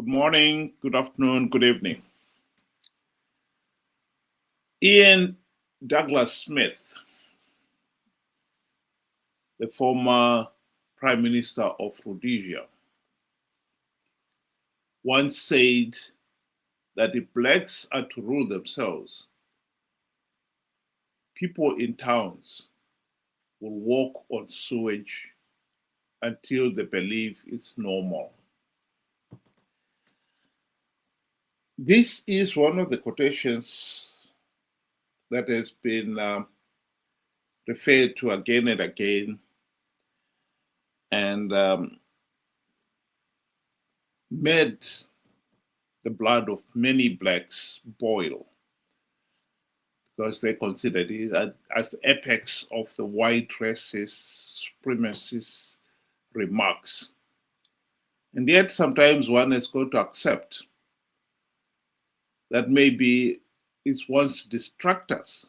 Good morning, good afternoon, good evening. Ian Douglas Smith, the former Prime Minister of Rhodesia, once said that if blacks are to rule themselves, people in towns will walk on sewage until they believe it's normal. This is one of the quotations that has been referred to again and again, and made the blood of many blacks boil because they considered it as the apex of the white racist supremacist remarks. And yet sometimes one has got to accept that maybe it's one's distractors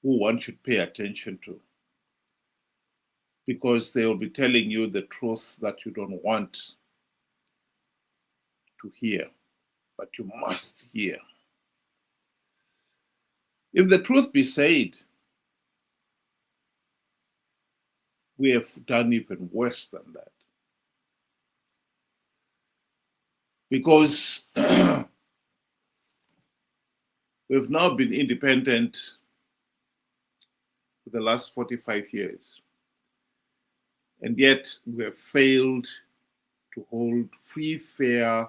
who one should pay attention to, because they will be telling you the truth that you don't want to hear, but you must hear. If the truth be said, we have done even worse than that. Because we've now been independent for the last 45 years, and yet we have failed to hold free, fair,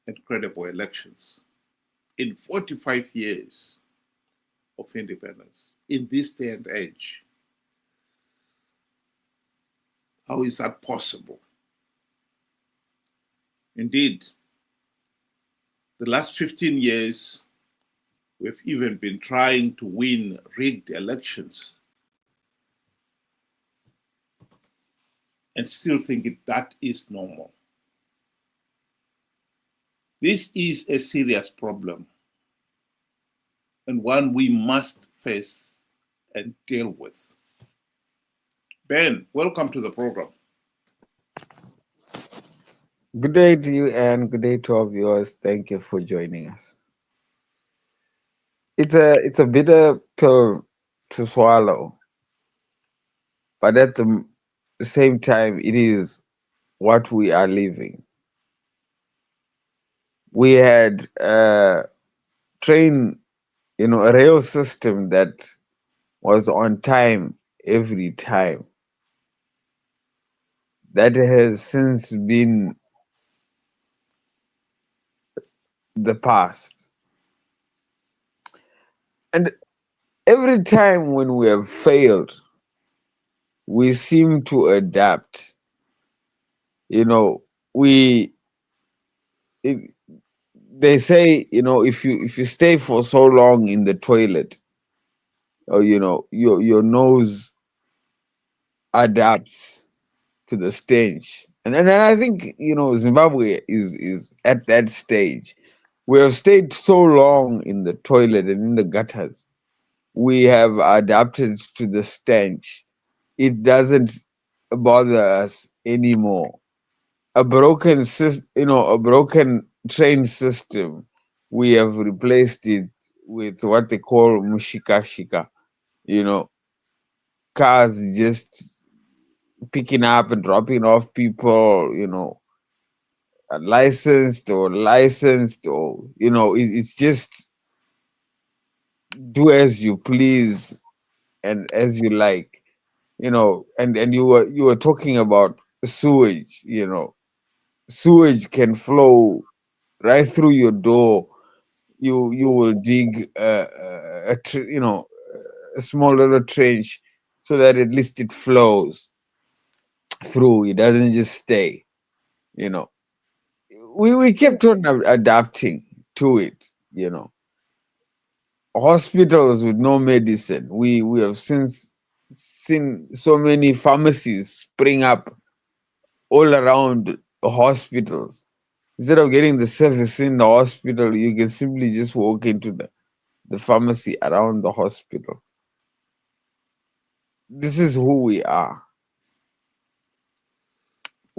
and credible elections in 45 years of independence in this day and age. How is that possible? Indeed, the last 15 years, we've even been trying to win rigged elections and still thinking that is normal. This is a serious problem and one we must face and deal with. Ben, welcome to the program. Good day to you and good day to our viewers. Thank you for joining us. It's a bitter pill to swallow, but at the same time, it is what we are living. We had a train, a rail system that was on time every time. That has since been the past. And every time when we have failed, we seem to adapt. We it, they say, if you stay for so long in the toilet, or your nose adapts to the stench. And I think Zimbabwe is at that stage. We have stayed so long in the toilet and in the gutters. We have adapted to the stench. It doesn't bother us anymore. A broken train system, we have replaced it with what they call mushikashika, you know, cars just picking up and dropping off people, licensed, or it's just do as you please and as you like, and you were talking about sewage. Sewage can flow right through your door. You will dig a small little trench so that at least it flows through. It doesn't just stay. You know, we kept on adapting to it. Hospitals with no medicine. We have since seen so many pharmacies spring up all around hospitals. Instead of getting the service in the hospital, you can simply just walk into the pharmacy around the hospital. This is who we are.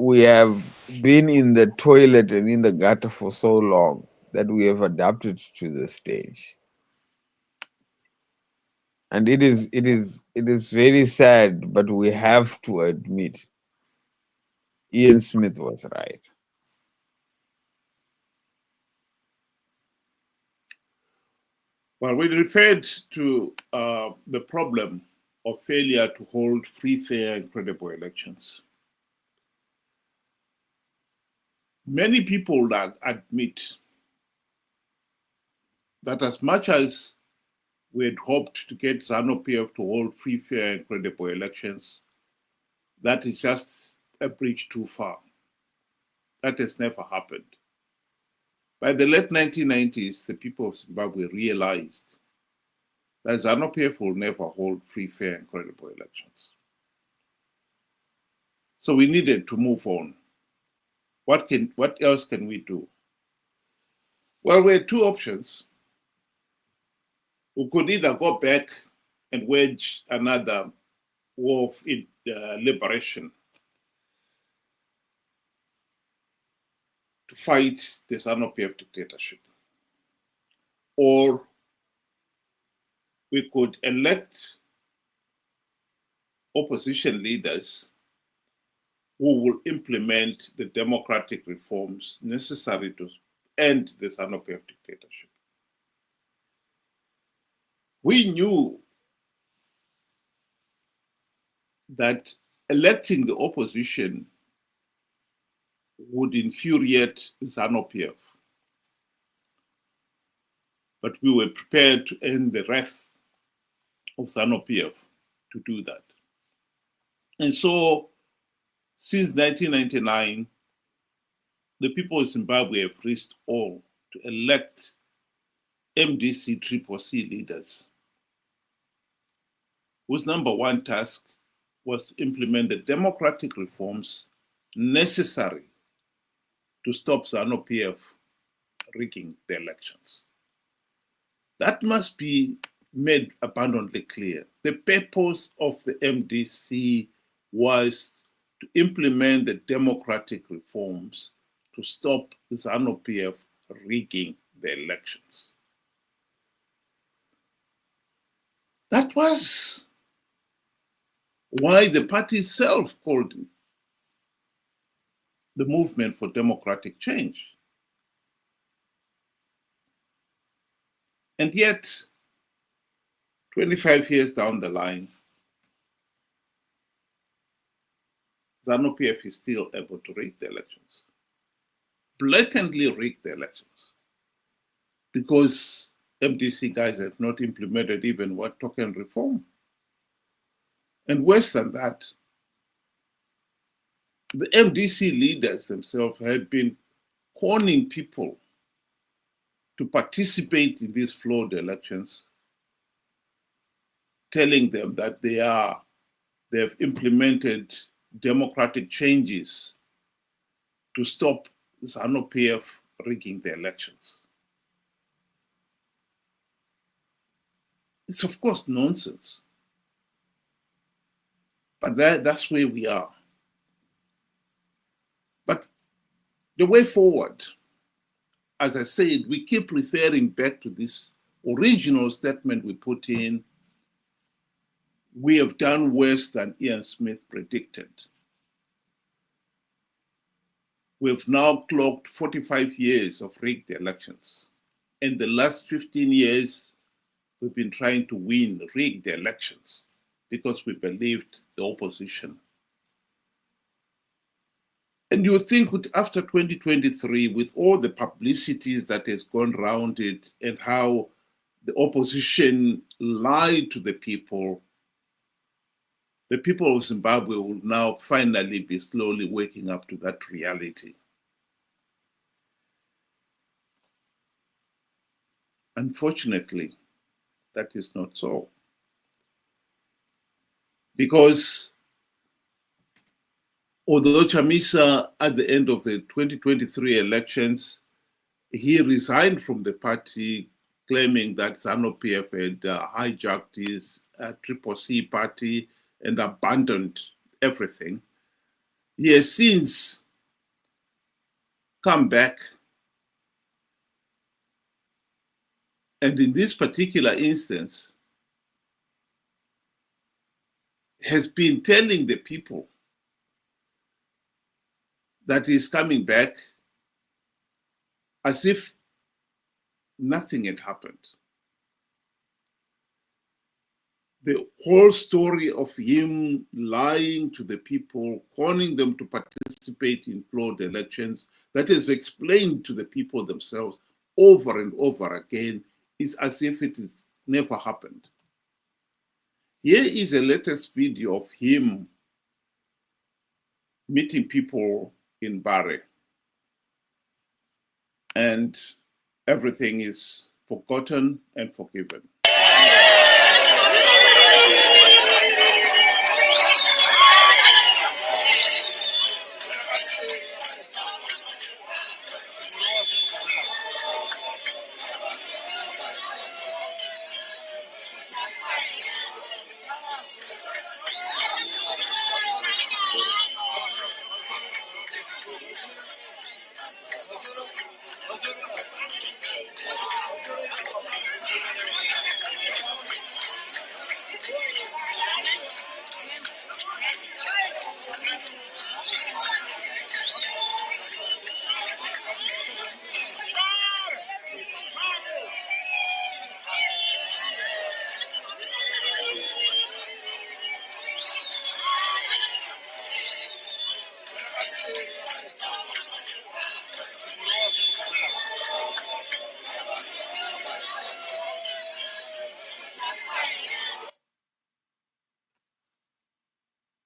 we have been in the toilet and in the gutter for so long that we have adapted to the stage. And it is very sad, but we have to admit Ian Smith was right. Well, we referred to the problem of failure to hold free, fair, and credible elections. Many people admit that as much as we had hoped to get ZANU-PF to hold free, fair, and credible elections, that is just a bridge too far. That has never happened. By the late 1990s, the people of Zimbabwe realized that ZANU-PF will never hold free, fair, and credible elections. So we needed to move on. What else can we do? Well, we had two options. We could either go back and wage another war of liberation to fight the ZANU-PF dictatorship, or we could elect opposition leaders who will implement the democratic reforms necessary to end the ZANU-PF dictatorship. We knew that electing the opposition would infuriate ZANU-PF, but we were prepared to end the wrath of ZANU-PF to do that. And so, since 1999, the people of Zimbabwe have reached all to elect MDC-CCC leaders, whose number one task was to implement the democratic reforms necessary to stop ZANU-PF rigging the elections. That must be made abundantly clear. The purpose of the MDC was to implement the democratic reforms to stop ZANU-PF rigging the elections. That was why the party itself called it the Movement for Democratic Change. And yet, 25 years down the line, ZANU-PF is still able to rig the elections, blatantly rig the elections, because MDC guys have not implemented even one token reform. And worse than that, the MDC leaders themselves have been conning people to participate in these flawed elections, telling them that they have implemented democratic changes to stop ZANU-PF rigging the elections. It's of course nonsense, but that's where we are. But the way forward, as I said, we keep referring back to this original statement we put in. We have done worse than Ian Smith predicted. We've now clocked 45 years of rigged elections. In the last 15 years, we've been trying to win rigged elections because we believed the opposition. And you think that after 2023, with all the publicities that has gone around it and how the opposition lied to the people of Zimbabwe will now finally be slowly waking up to that reality. Unfortunately, that is not so. Because although Chamisa, at the end of the 2023 elections, he resigned from the party, claiming that ZANU-PF had hijacked his CCC party and abandoned everything. He has since come back, and in this particular instance, has been telling the people that he's coming back as if nothing had happened. The whole story of him lying to the people, calling them to participate in flawed elections, that is explained to the people themselves over and over again, is as if it has never happened. Here is a latest video of him meeting people in Bari, and everything is forgotten and forgiven.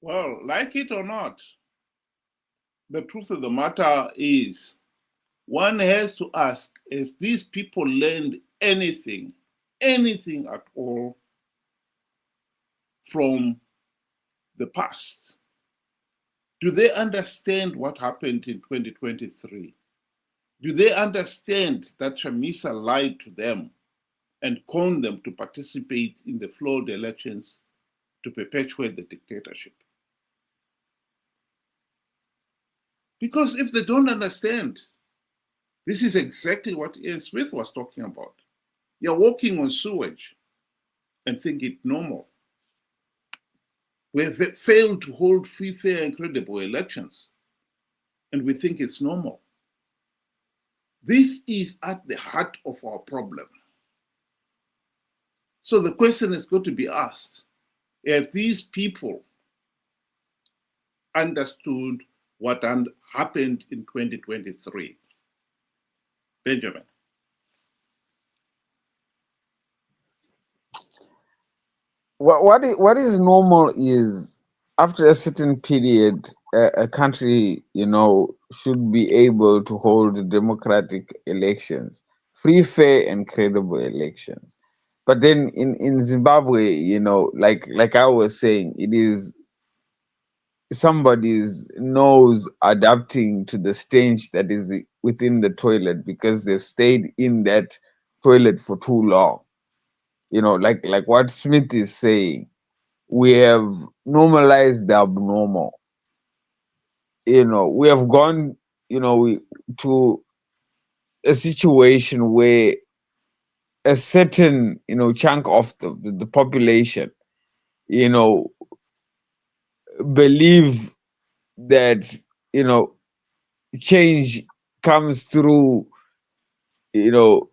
Well, like it or not, the truth of the matter is one has to ask, has these people learned anything at all from the past? Do they understand what happened in 2023? Do they understand that Chamisa lied to them and conned them to participate in the flawed elections to perpetuate the dictatorship? Because if they don't understand, this is exactly what Ian Smith was talking about. You're walking on sewage and think it normal. We have failed to hold free, fair, and credible elections, and we think it's normal. This is at the heart of our problem. So the question is going to be asked, have these people understood what happened in 2023? Benjamin. What is normal is after a certain period, a country, should be able to hold democratic elections, free, fair, and credible elections. But then in Zimbabwe, like I was saying, it is somebody's nose adapting to the stench that is within the toilet because they've stayed in that toilet for too long. Like what Smith is saying, we have normalized the abnormal. We have gone, to a situation where a certain, chunk of the population, you know, believe that, change comes through, you know,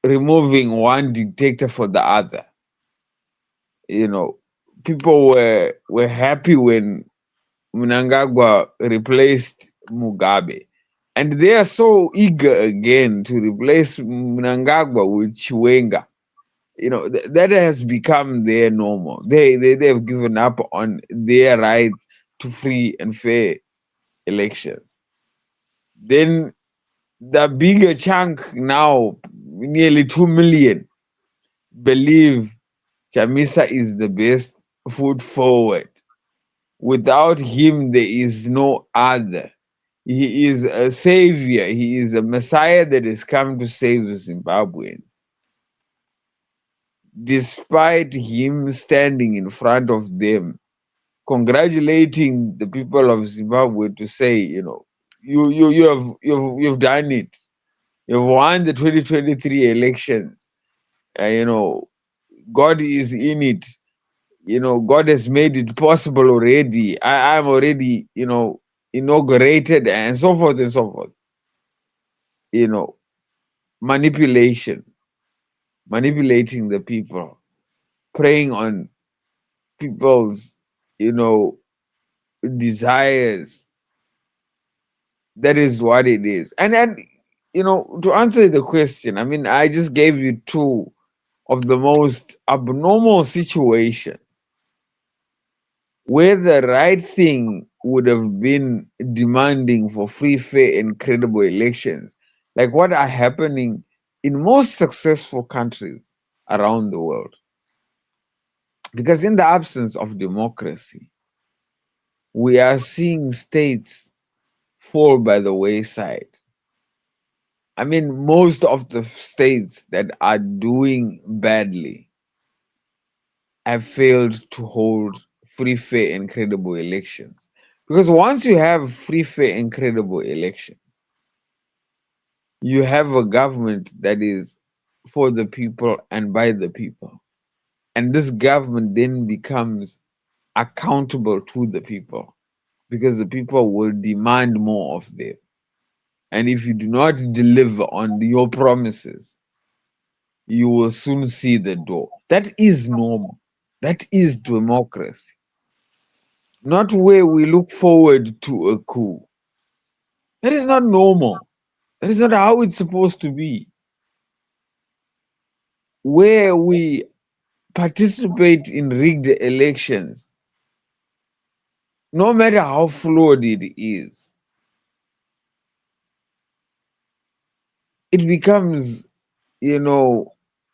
removing one dictator for the other. You know, people were happy when Mnangagwa replaced Mugabe. And they are so eager again to replace Mnangagwa with Chiwenga. That has become their normal. They've given up on their rights to free and fair elections. Then the bigger chunk now, nearly 2 million, believe Chamisa is the best foot forward. Without him, there is no other. He is a savior. He is a messiah that has come to save Zimbabweans. Despite him standing in front of them congratulating the people of Zimbabwe to say, you've done it. You've won the 2023 elections. God is in it. God has made it possible already. I'm already, inaugurated, and so forth and so forth. Manipulation, manipulating the people, preying on people's, desires. That is what it is. And then, to answer the question, I mean, I just gave you two of the most abnormal situations where the right thing would have been demanding for free, fair, and credible elections, like what are happening in most successful countries around the world. Because in the absence of democracy, we are seeing states fall by the wayside. I mean, most of the states that are doing badly have failed to hold free, fair, and credible elections. Because once you have free, fair, and credible elections, you have a government that is for the people and by the people. And this government then becomes accountable to the people because the people will demand more of them. And if you do not deliver on your promises, you will soon see the door. That is normal. That is democracy. Not where we look forward to a coup. That is not normal. That is not how it's supposed to be. Where we participate in rigged elections, no matter how flawed it is, it becomes,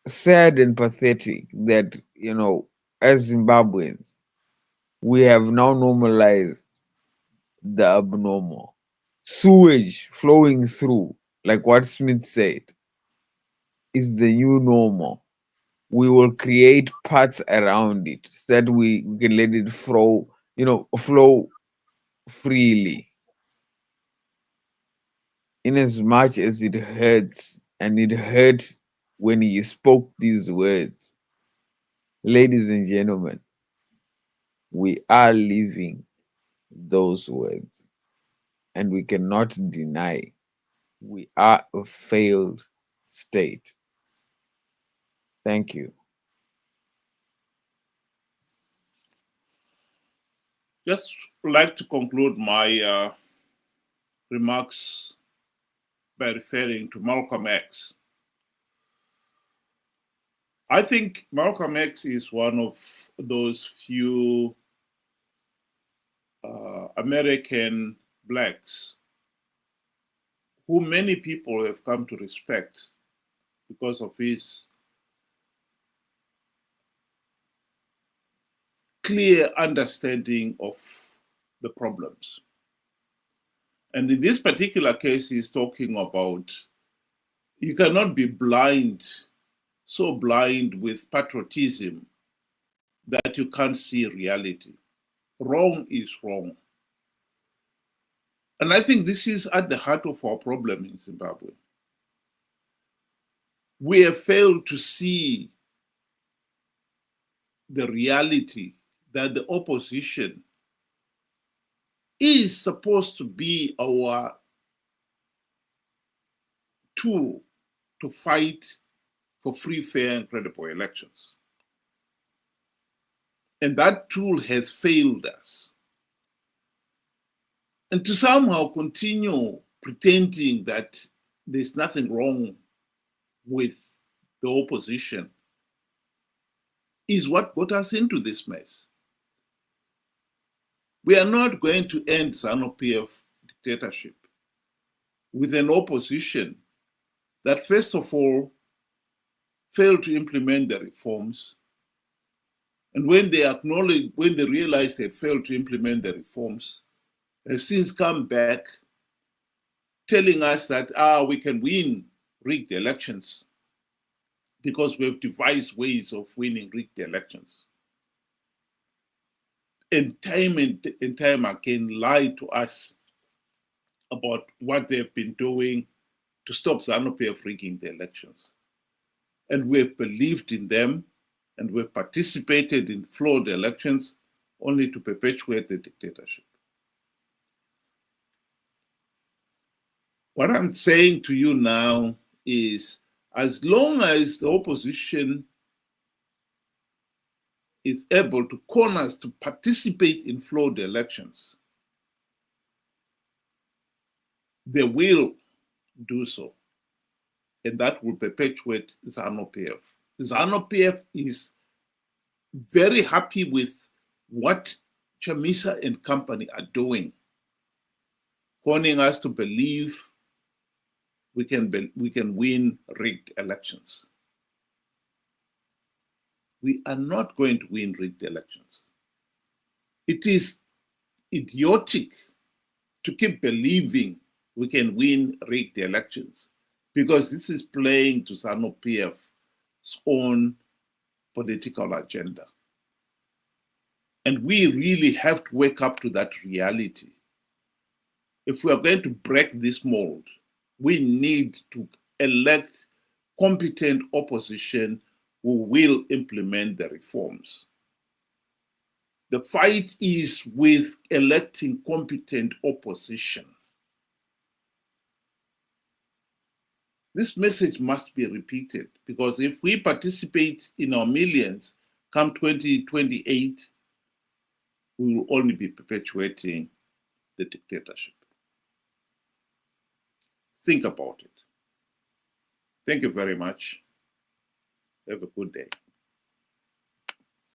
sad and pathetic that, as Zimbabweans, we have now normalized the abnormal. Sewage flowing through, like what Smith said, is the new normal. We will create paths around it so that we can let it flow freely. In as much as it hurts, and it hurt when he spoke these words, ladies and gentlemen, we are living those words, and we cannot deny we are a failed state. Thank you. Just like to conclude my remarks by referring to Malcolm X. I think Malcolm X is one of those few American blacks who many people have come to respect because of his clear understanding of the problems. And in this particular case, he's talking about you cannot be blind, so blind with patriotism that you can't see reality. Wrong is wrong. And I think this is at the heart of our problem in Zimbabwe. We have failed to see the reality that the opposition is supposed to be our tool to fight for free, fair, and credible elections. And that tool has failed us. And to somehow continue pretending that there's nothing wrong with the opposition is what got us into this mess. We are not going to end ZANU-PF dictatorship with an opposition that, first of all, failed to implement the reforms. And when they realized they failed to implement the reforms, have since come back telling us that we can win rigged elections because we have devised ways of winning rigged elections. and time again lie to us about what they've been doing to stop ZANU-PF rigging the elections. And we've believed in them, and we've participated in flawed elections only to perpetuate the dictatorship. What I'm saying to you now is, as long as the opposition is able to corner us to participate in flawed elections, they will do so. And that will perpetuate ZANU-PF. ZANU-PF is very happy with what Chamisa and company are doing, wanting us to believe we can win rigged elections. We are not going to win rigged elections. It is idiotic to keep believing we can win rigged elections, because this is playing to ZANU-PF's own political agenda. And we really have to wake up to that reality. If we are going to break this mold, we need to elect competent opposition who will implement the reforms. The fight is with electing competent opposition. This message must be repeated, because if we participate in our millions come 2028, we will only be perpetuating the dictatorship. Think about it. Thank you very much. Have a good day.